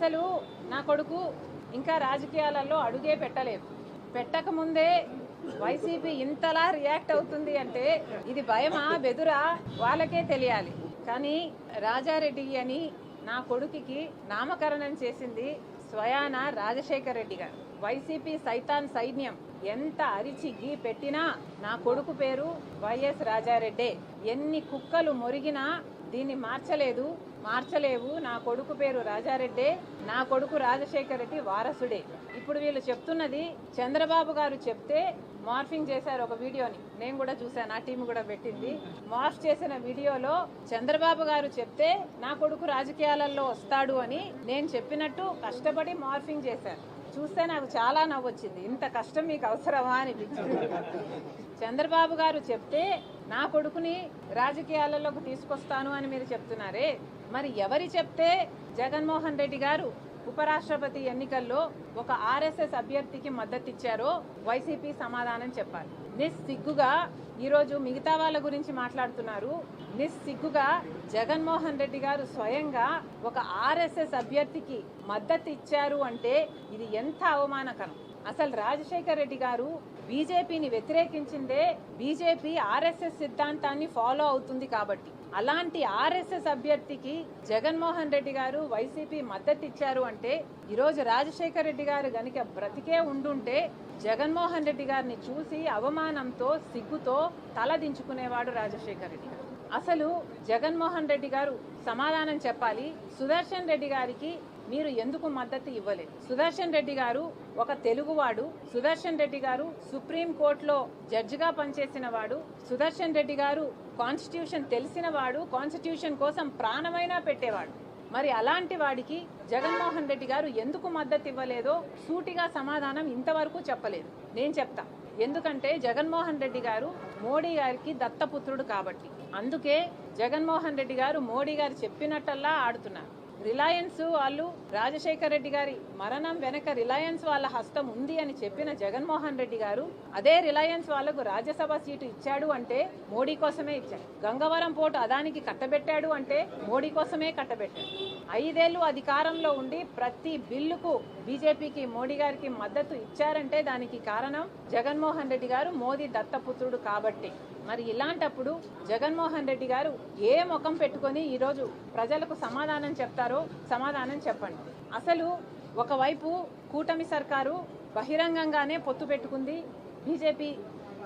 అసలు నా కొడుకు ఇంకా రాజకీయాలలో అడుగే పెట్టలేదు. పెట్టకముందే వైసీపీ ఇంతలా రియాక్ట్ అవుతుంది అంటే ఇది భయమా బెదురా వాళ్ళకే తెలియాలి. కానీ రాజారెడ్డి అని నా కొడుకుకి నామకరణం చేసింది స్వయాన రాజశేఖర్ రెడ్డి గారు. వైసీపీ సైతాన్ సైన్యం ఎంత అరిచి గీ పెట్టినా నా కొడుకు పేరు వైఎస్ రాజారెడ్డే. ఎన్ని కుక్కలు మొరిగినా దీన్ని మార్చలేవు. నా కొడుకు పేరు రాజారెడ్డే, నా కొడుకు రాజశేఖర్ రెడ్డి వారసుడే. ఇప్పుడు వీళ్ళు చెప్తున్నది చంద్రబాబు గారు చెప్తే మార్ఫింగ్ చేశారు ఒక వీడియోని, నేను కూడా చూశాను, నా టీం కూడా పెట్టింది. మార్ఫ్ చేసిన వీడియోలో చంద్రబాబు గారు చెప్తే నా కొడుకు రాజకీయాలలో వస్తాడు అని నేను చెప్పినట్టు కష్టపడి మార్ఫింగ్ చేశారు. చూస్తే నాకు చాలా నవ్వొచ్చింది. ఇంత కష్టం మీకు అవసరమా అనిపించింది. చంద్రబాబు గారు చెప్తే నా కొడుకుని రాజకీయాలలోకి తీసుకొస్తాను అని మీరు చెప్తున్నారే, మరి ఎవరి చెప్తే జగన్మోహన్ రెడ్డి గారు ఉపరాష్ట్రపతి ఎన్నికల్లో ఒక ఆర్ఎస్ఎస్ అభ్యర్థికి మద్దతు ఇచ్చారో వైసీపీ సమాధానం చెప్పాలి. నిస్సిగ్గుగా ఈరోజు మిగతా వాళ్ళ గురించి మాట్లాడుతున్నారు. నిస్సిగ్గుగా జగన్మోహన్ రెడ్డి గారు స్వయంగా ఒక ఆర్ఎస్ఎస్ అభ్యర్థికి మద్దతు ఇచ్చారు అంటే ఇది ఎంత అవమానకరం. అసలు రాజశేఖర్ రెడ్డి గారు బీజేపీని వ్యతిరేకించిందే బీజేపీ ఆర్ఎస్ఎస్ సిద్ధాంతాన్ని ఫాలో అవుతుంది కాబట్టి. అలాంటి ఆర్ఎస్ఎస్ అభ్యర్థికి జగన్మోహన్ రెడ్డి గారు వైసీపీ మద్దతు ఇచ్చారు అంటే ఈరోజు రాజశేఖర్ రెడ్డి గారు గనుక బ్రతికే ఉండుంటే జగన్మోహన్ రెడ్డి గారిని చూసి అవమానంతో సిగ్గుతో తల దించుకునేవాడు రాజశేఖర్ రెడ్డి గారు. అసలు జగన్మోహన్ రెడ్డి గారు సమాధానం చెప్పాలి. సుదర్శన్ రెడ్డి గారికి మీరు ఎందుకు మద్దతు ఇవ్వలేదు? సుదర్శన్ రెడ్డి గారు ఒక తెలుగువాడు. సుదర్శన్ రెడ్డి గారు సుప్రీంకోర్టులో జడ్జిగా పనిచేసిన వాడు. సుదర్శన్ రెడ్డి గారు కాన్స్టిట్యూషన్ తెలిసిన వాడు, కాన్స్టిట్యూషన్ కోసం ప్రాణమైనా పెట్టేవాడు. మరి అలాంటి వాడికి జగన్మోహన్ రెడ్డి గారు ఎందుకు మద్దతు ఇవ్వలేదో సూటిగా సమాధానం ఇంతవరకు చెప్పలేదు. నేను చెప్తా. ఎందుకంటే జగన్మోహన్ రెడ్డి గారు మోడీ గారికి దత్తపుత్రుడు కాబట్టి. అందుకే జగన్మోహన్ రెడ్డి గారు మోడీ గారు చెప్పినట్టల్లా ఆడుతున్నారు. రిలయన్స్ వాళ్ళు రాజశేఖర్ రెడ్డి గారి మరణం వెనక రిలయన్స్ వాళ్ళ హస్తం ఉంది అని చెప్పిన జగన్మోహన్ రెడ్డి గారు అదే రిలయన్స్ వాళ్లకు రాజ్యసభ సీటు ఇచ్చాడు అంటే మోడీ కోసమే ఇచ్చాడు. గంగవరం పోర్టు అదానికి కట్టబెట్టాడు అంటే మోడీ కోసమే కట్టబెట్టాడు. 5 ఏళ్లు అధికారంలో ఉండి ప్రతి బిల్లుకు బీజేపీకి మోడీ గారికి మద్దతు ఇచ్చారంటే దానికి కారణం జగన్మోహన్ రెడ్డి గారు మోదీ దత్తపుత్రుడు కాబట్టి. మరి ఇలాంటప్పుడు జగన్మోహన్ రెడ్డి గారు ఏ ముఖం పెట్టుకొని ఈరోజు ప్రజలకు సమాధానం చెప్తారో సమాధానం చెప్పండి. అసలు ఒకవైపు కూటమి సర్కారు బహిరంగంగానే పొత్తు పెట్టుకుంది బీజేపీ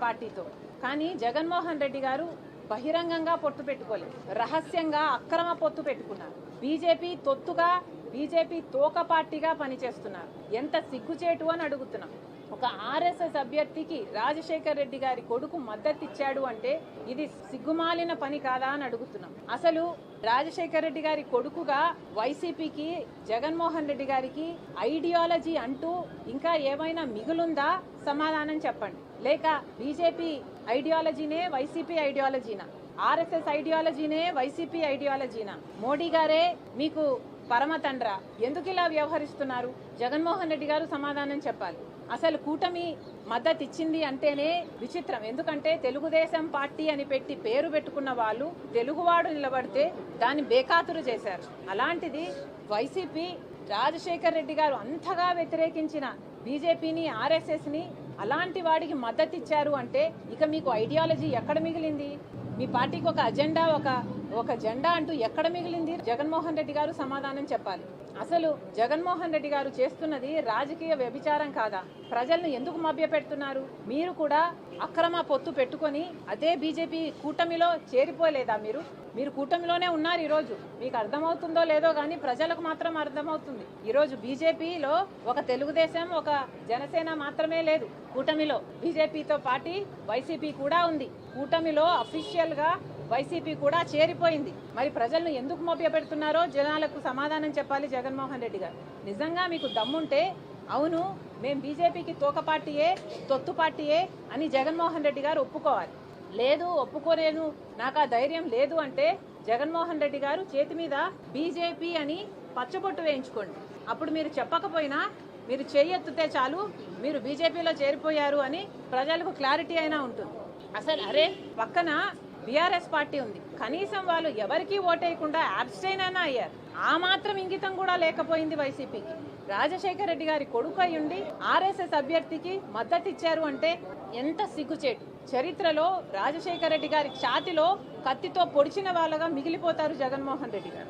పార్టీతో. కానీ జగన్మోహన్ రెడ్డి గారు బహిరంగంగా పొత్తు పెట్టుకోలేదు, రహస్యంగా అక్రమ పొత్తు పెట్టుకున్నారు. బీజేపీ తొత్తుగా, బీజేపీ తోక పార్టీగా పనిచేస్తున్నారు. ఎంత సిగ్గుచేటు అని అడుగుతున్నాం. ఒక ఆర్ఎస్ఎస్ అభ్యర్థికి రాజశేఖర్ రెడ్డి గారి కొడుకు మద్దతు ఇచ్చాడు అంటే ఇది సిగ్గుమాలిన పని కాదా అని అడుగుతున్నాం. అసలు రాజశేఖర్ రెడ్డి గారి కొడుకుగా వైసీపీకి జగన్మోహన్ రెడ్డి గారికి ఐడియాలజీ అంటూ ఇంకా ఏమైనా మిగులుందా? సమాధానం చెప్పండి. లేక బీజేపీ ఐడియాలజీనే వైసీపీ ఐడియాలజీనా? ఆర్ఎస్ఎస్ ఐడియాలజీనే వైసీపీ ఐడియాలజీనా? మోడీ గారే మీకు పరమ తండ్ర? ఎందుకు ఇలా వ్యవహరిస్తున్నారు? జగన్మోహన్ రెడ్డి గారు సమాధానం చెప్పాలి. అసలు కూటమి మద్దతు ఇచ్చింది అంటేనే విచిత్రం. ఎందుకంటే తెలుగుదేశం పార్టీ అని పెట్టి పేరు పెట్టుకున్న వాళ్ళు తెలుగువాడు నిలబడితే దాన్ని బేఖాతురు చేశారు. అలాంటిది వైసీపీ రాజశేఖర్ రెడ్డి గారు అంతగా వ్యతిరేకించిన బీజేపీని, ఆర్ఎస్ఎస్ని అలాంటి వాడికి మద్దతు ఇచ్చారు అంటే ఇక మీకు ఐడియాలజీ ఎక్కడ మిగిలింది? మీ పార్టీకి ఒక అజెండా, ఒక జెండా అంటూ ఎక్కడ మిగిలింది? జగన్మోహన్ రెడ్డి గారు సమాధానం చెప్పాలి. అసలు జగన్మోహన్ రెడ్డి గారు చేస్తున్నది రాజకీయ వ్యభిచారం కాదా? ప్రజలను ఎందుకు మభ్యపెడుతున్నారు? మీరు కూడా అక్రమ పొత్తు పెట్టుకొని అదే బీజేపీ కూటమిలో చేరిపోలేదా? మీరు కూటమిలోనే ఉన్నారు. ఈరోజు మీకు అర్థమవుతుందో లేదో కానీ ప్రజలకు మాత్రం అర్థమవుతుంది. ఈరోజు బీజేపీలో ఒక తెలుగుదేశం, ఒక జనసేన మాత్రమే లేదు. కూటమిలో బీజేపీతో పాటు వైసీపీ కూడా ఉంది. కూటమిలో అఫీషియల్ గా వైసీపీ కూడా చేరిపోయింది. మరి ప్రజలను ఎందుకు మభ్యపెడుతున్నారో జనాలకు సమాధానం చెప్పాలి జగన్మోహన్ రెడ్డి గారు. నిజంగా మీకు దమ్ముంటే అవును మేం బీజేపీకి తోక పార్టీయే, తొత్తు పార్టీయే అని జగన్మోహన్ రెడ్డి గారు ఒప్పుకోవాలి. లేదు, ఒప్పుకోలేను, నాకు ఆ ధైర్యం లేదు అంటే జగన్మోహన్ రెడ్డి గారు చేతి మీద బీజేపీ అని పచ్చబొట్టు వేయించుకోండి. అప్పుడు మీరు చెప్పకపోయినా మీరు చేయెత్తితే చాలు మీరు బీజేపీలో చేరిపోయారు అని ప్రజలకు క్లారిటీ అయినా ఉంటుంది. అసలు అరే పక్కన బీఆర్ఎస్ పార్టీ ఉంది, కనీసం వాళ్ళు ఎవరికీ ఓటేయకుండా అబ్స్టైన్ అయినా అయ్యారు. ఆ మాత్రం ఇంగితం కూడా లేకపోయింది వైసీపీకి. రాజశేఖర రెడ్డి గారి కొడుకు అయ్యుండి ఆర్ఎస్ఎస్ అభ్యర్థికి మద్దతు ఇచ్చారు అంటే ఎంత సిగ్గుచేటు. చరిత్రలో రాజశేఖర రెడ్డి గారి ఛాతిలో కత్తితో పొడిచిన వాళ్ళగా మిగిలిపోతారు జగన్మోహన్ రెడ్డి గారు.